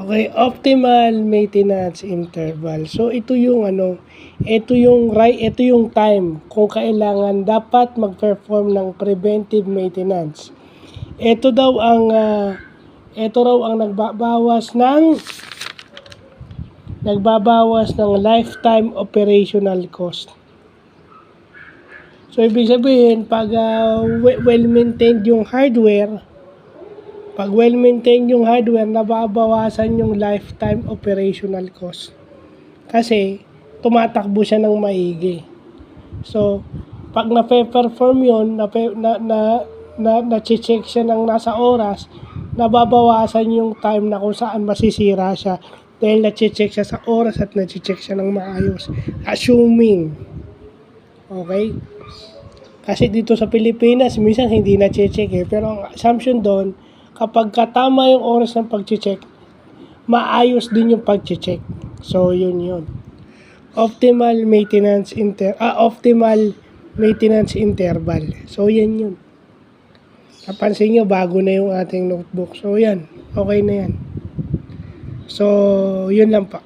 Okay, optimal maintenance interval. So ito yung ito yung time kung kailangan dapat mag-perform ng preventive maintenance. Ito raw ang nagbabawas ng lifetime operational cost. So ibig sabihin pag well-maintained yung hardware, nababawasan yung lifetime operational cost. Kasi, tumatakbo siya ng maigi. So, pag na-perform yun, na-check siya ng nasa oras, nababawasan yung time na kung saan masisira siya. Dahil na-check siya sa oras at na-check siya ng maayos. Assuming. Okay? Kasi dito sa Pilipinas, minsan hindi na-check Pero ang assumption doon, kapag katama yung oras ng pag-check, maayos din yung pag-check. So, yun. Optimal maintenance interval. So, yun. Napansin nyo, bago na yung ating notebook. So, yan. Okay na yan. So, yun lang pa.